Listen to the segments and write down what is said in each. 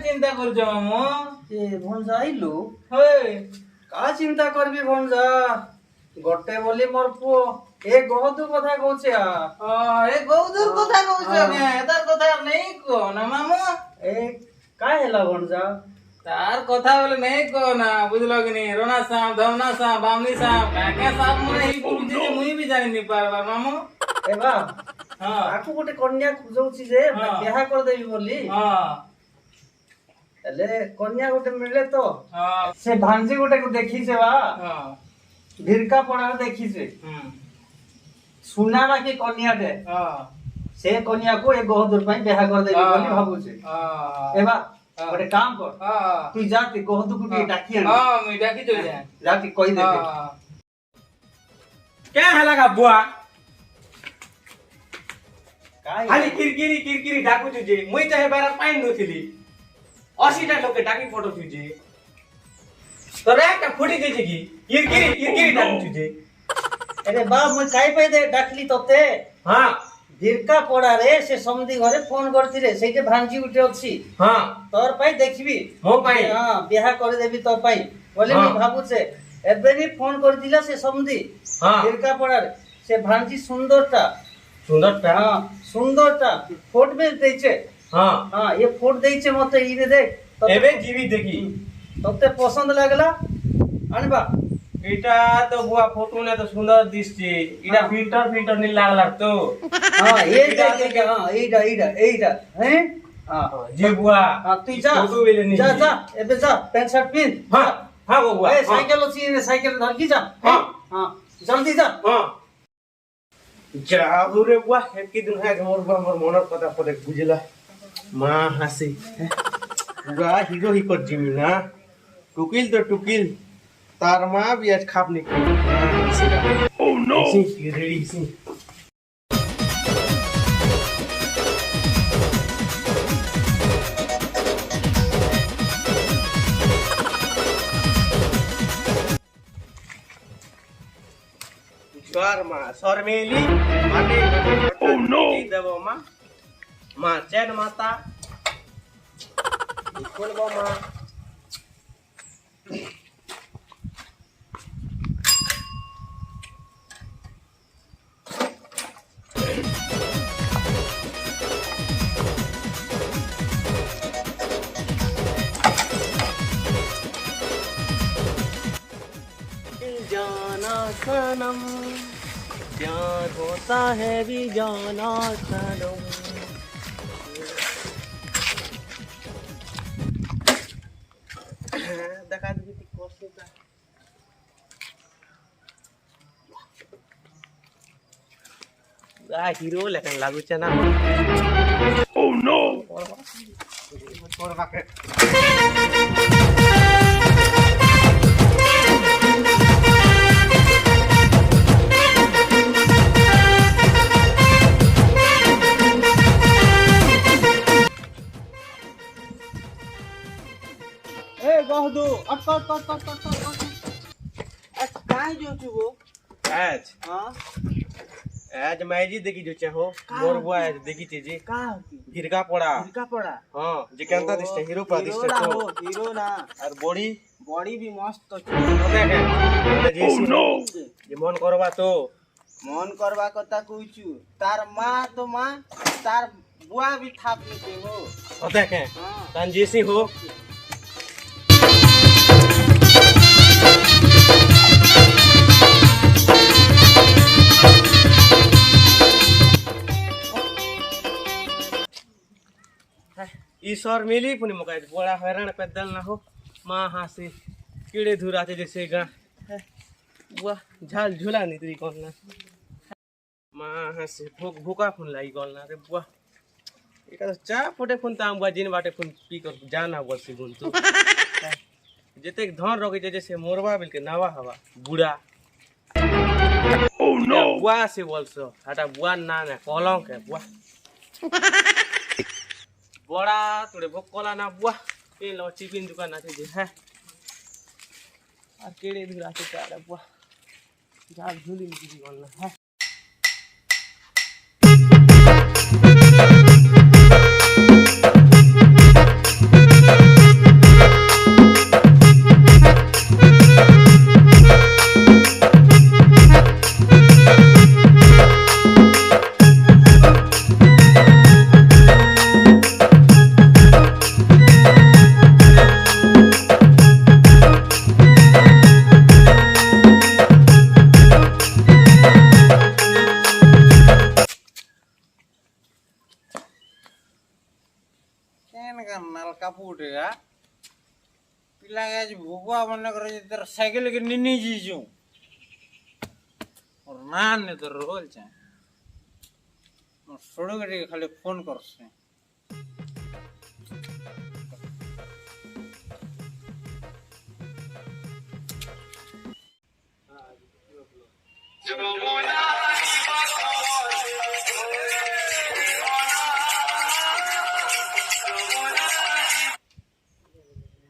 चिंता कर जो मामू ए भंजा आइलु होय का चिंता करबी भंजा गोटे बोली मोर पुओ ए गहदु कथा कहछे ए गौदूर कथा कहछ के तार कथा नहीं को ना मामू ए का हेला भंजा तार कथा बोले नहीं को ना बुझलो कि नहीं रोना सांप धवना सांप बामनी सांप काका सांप मने ही पूछे मुई भी जानि नहीं पारबा मामू ए बा हां आकु गोटे कन्या खोजौछि जे बियाह कर देबी बोली हां एले कन्या गोटे मिले तो हां से भांजी गोटे को देखी से बा हां भिरका पड़ा देखी से सुना ना कि कन्या दे हां से कन्या को एक गहदुर पई बियाह कर देबी बोली भाबु छे हां ए बा गोटे काम कर हां तू जाती गहदु को टी डाकी आन हां मैं डाकी तो जा जाती कहि दे क्या हला का बुआ काय खाली किरकिरी डाकू तुझे मुई चाहे बारा पाइन नथिली 80 टा लोक डाकी फोटो तुझे तो रे का फुटी देछि की किरकिरी डाकू तुझे अरे बा मैं काय पे दे डाकली तोते हां भिरका पड़ा रे से समधी घरे फोन करथि रे सेटे भांजी उठे अछि हां तोर पई देखबी मो पाई हां बियाह कर देबी तो पई बोले मैं भाबु छे एबे भी फोन कर दिला से समधी हां भिरका पड़ा रे से भांजी सुंदरता हां सुंदरता फोट में देछे हां हां ये फोट देछे मते इरे देख एबे जीवी देखी तोते पसंद लागला अनबा एटा तो बुआ फोटो ने तो सुंदर दिसछि इडा फिल्टर नहीं लागला तो हां ये देख हां एइडा हैं हां जी बुआ हां तू जा फोटो वेले नहीं जा एबे जा पैंट शर्ट पिन हां हां बुआ ए साइकिल अछि ने साइकिल धर की जा हां हां जल्दी जा हां जाबु रे बुआ हेकी दिन है मोर मनर कथा पड़े बुझला मां हासी बुआ हीरो ही कर जिमी ना टुकिल तो टुकिल तार मां भी आज खाप निकल ओह नो रेडी सी स्वर मां शर्मेली माने ओह नो देबो मां चैन माता बोलबो मां जाना सनम प्यार होता है भी जाना सनम देखा दी कोशिश हीरो लेकिन लागू चना ओह नो ए गहदु अट काय जो छु वो आज हां आज मैजी देखी जो चाहो मोर बुआ आज देखी चीजी का भिरका पड़ा हां जे केनता दिसते हीरो पा दिसते तो हीरो ना और बॉडी भी मस्त तो देखे ओह नो जे मन करबा कथा कहछु तार मां तो मां तार बुआ भी थाप निते हो देखे तन जैसी हो ईश्वर मिली पुनी मका बड़ा हैरान पैदल ना हो मां हासी कीड़े धुराते जैसे गा बुआ झाल झूला नहीं तरी कौन ना मां हासी भूका फुन लाई कौन ना रे बुआ एका तो चा फोटे फुन ताम बुआ जिन बाटे फुन पी कर जाना बसी गुन तो जते धन रगे जैसे मोरबा बिल के नवा हवा बुढ़ा ओह नो बुआ से बोलसो हटा बुआ ना ना कलंक है बुआ बड़ा तोड़े भोकला ना बुआ पे लो चिकन दुकान आते जे है और केड़े भी राते चारा बुआ जाल झूली निकली गल है कापू उठेगा पिला के आज भूखवा मन करे तेरा साइकिल के निन्नी जीजू और नान ने तो रोल चाहे और छोड़ो के खाली फोन कर से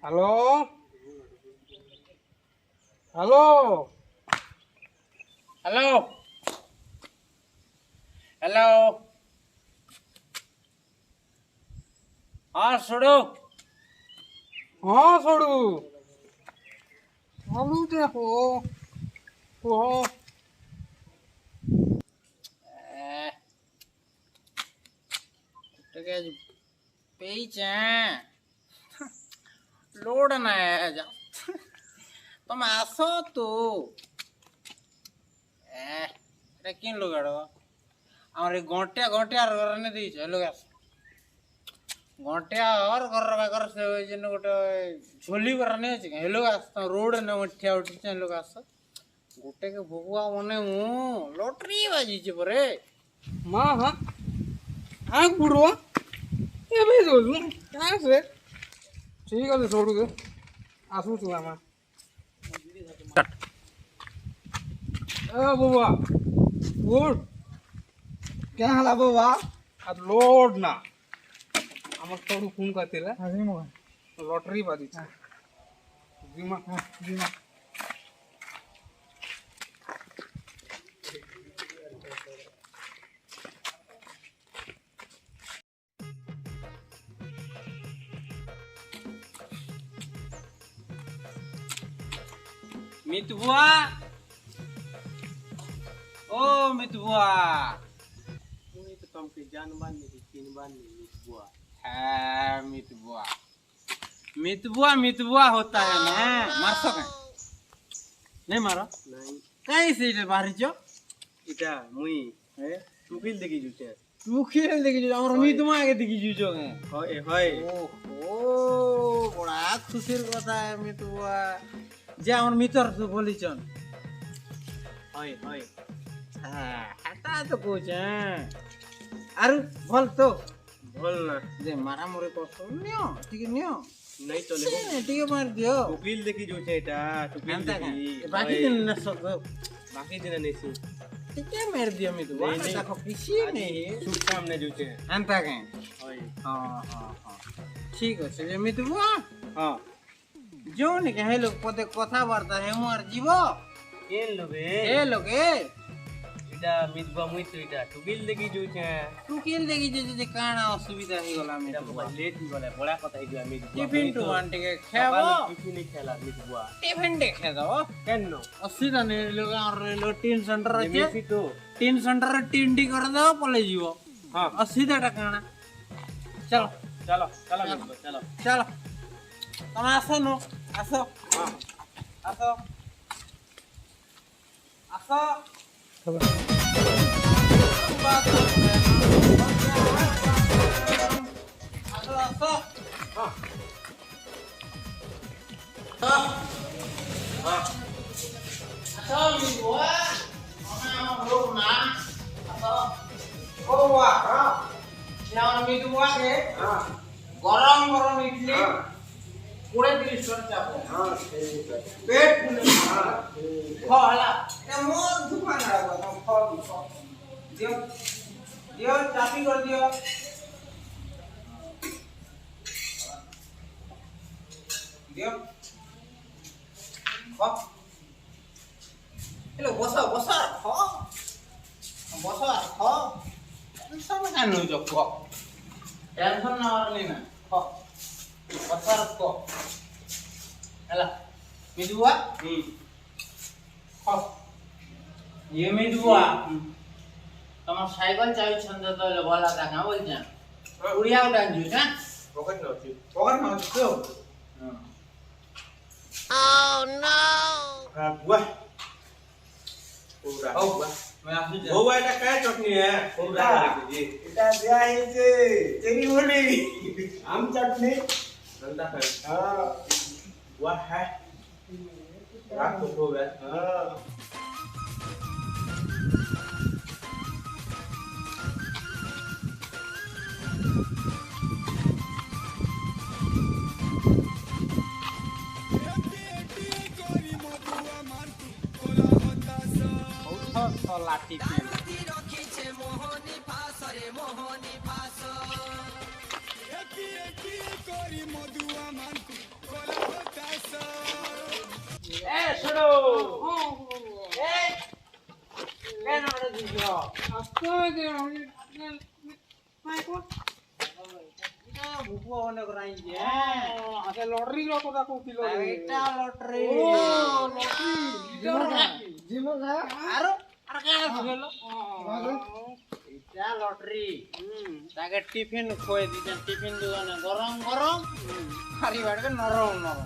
हेलो हेलो हेलो हेलो हाँ छोड़ो हाँ छोड़ू चालू देखो ओहो तो क्या पेचा लोड ना है जा तुम आसो तो এটা কিন লোক আড়ো আমার এই ঘন্টা ঘন্টা আর করনে দিয়েছে লোক আস ঘন্টা আর করবা কর সে ওই জন্য গোটে ঝোলি করনে আছে হে লোক আস রোড না মঠিয়া উঠিছে লোক আস গোটে কে ভুগুয়া মনে মু লটারি বাজিছে পরে माँ हाँ हाँ बुढ़वा ये भी सोचू कहाँ से ठीक है छोड़ू के आसू चुका मैं बुआ गुड क्या हाल है बुआ अब लोड ना আমার তোর ফোন করতেলে আজি মগা লটারি বাজিছে জিমা জিমা মিতবুয়া ও মিতবুয়া তুমি তো তোমাকে জানবার নেই চিনবার নেই বুয়া হ্যাঁ মিতবুয়া मितबुआ मितबुआ होता है ना मार सके नहीं मारो নাই कहीं से इधर बाहर जो এটা মুই টুকিল দেখি জুছে तू खेल देखी जो और मितबुआ आगे देखी जो है হয় হয় ओहो बड़ा खुशीर কথা है मितबुआ যে আমার মিতর তো বলিছন হয় হয় হ্যাঁ এটা তো কইছে আর বল তো বল না যে মারা মরে কষ্ট নিও ঠিক নিও নাই চলে ঠিক মার দিও টুকিল দেখি জুছে এটা টুকিল এন্তা দেখি বাকি দিন না সব বাকি দিন নেছি ঠিক মার দিও মিতবুआ नहीं, नहीं। দেখো কিছু নেই সুখ সামনে জুছে এন্তা কেন হয় हाँ हाँ हाँ ठीक আছে যে মিতবুआ হ্যাঁ जोन के हे लोग पदे कथा बार्ता हे मोर जीव কেন লবে ए लोग ए এটা মিতবা মুই তো এটা টুকিল দেখি জুছে तू केल देखि जे काना असुविधा हे गला এটা मितबुआ বাবা লেট গলে বড়া কথা হইলো আমি टिफिन टू आंटी के खाबो টিফিন খেলা মিতবা टिफिन देखे दो কেন असुविधा ने लोग और लो टीन सेंटर আছে মেসি তো टीन सेंटर टिंडी कर दो पले जीव হ্যাঁ 80 টাকা चलो চলো চলো মিতবা চলো चलो तुम आसो नो आसो হ্যাঁ आसो आसो आसो आसो आसो मितबुआ हमें लोग ना आसो ओ बुआ हां यार मितबुआ के हां गरम गरम इडली 20-30 টাকা চাপো हाँ ठीक है पेट फुले खाला ए मोर दुकान राखो तुम खाओ दियो दियो चाबी कर दियो दियो खा हेलो बसा बसा खा बसा खा टेंशन का नो जो खा टेंशन ना वाली ना खा बसा रखो हेला मितबुआ ये मितबुआ তোমার সাইকেল চাবি ছন্দ তো হলো বলা দেখা বলছেন উড়িয়া উড়ান জুস হ্যাঁ পকেট নাও পকেট না তো হ্যাঁ বুয়া পুরা ও मैं आपसे বুয়া এটা কায় চটনি হ্যাঁ পুরা জি এটা দেয়া হয়েছে তেরি বলি আম চাটনি Nanda kan. হ্যাঁ Wah, Raku tuh kan. হ্যাঁ লাঠি পিন এ শুনো এই কেন ওটা দিছ ভুকুয়া অনেক রাইছে আচ্ছা লটারি কথা কৌছিল এটা লটারি আর আর কে হলো এটা লটারি তাকে টিফিন খোয় দিছেন টিফিন দোকানে গরম গরম খালি বাড়বে নরম নরম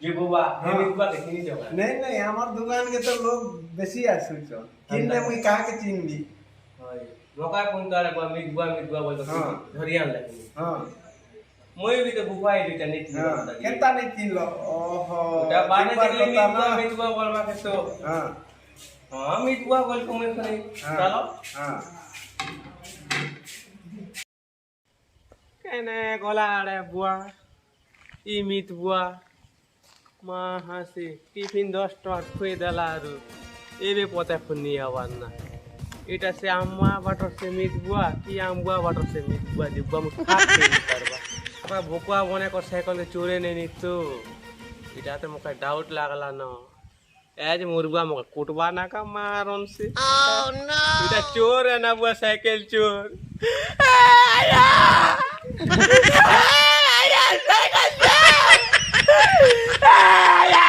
যে বাবা হেমি বাবা কিনি যাবা नहीं नहीं हमार दुकान के तो लोग बेसी आसुच किन्ने मुई कहा के चिन्हबी হয় মকাই ফোন করে বা মিদুয়া বলতো হ্যাঁ। ধরিয়ান লাগি हां মই বি তো বুফাই দিতা নি हां केता नहीं चिन्हलो ओहो ওটা বানে एक बार দেখলি बता ना। মিদুয়া বলবা কে তো हां হ্যাঁ মিদুয়া বল কমে করে हाँ। চলো हां কেনে গলা আড়ে বুয়া ই মিত বুয়া মা হাসি টিফিন 10 টাকা খুঁয়ে দেলা আর এবে পথে খুনি আবার না এটা সে আম্মা বাটর সে মিত বুয়া কি আমবুয়া বাটর সে মিত বুয়া জিব্বা মুখ খাতে পারবা আবার ভোকুয়া মনে কর সাইকেল চোরে নে নিত এটাতে মুখে ডাউট লাগলা না এজ মুরগুয়া মুখে কুটবা না কা মারন সে এটা চোর है ना बुआ साइकिल चोर आया आया साइकिल चोर आया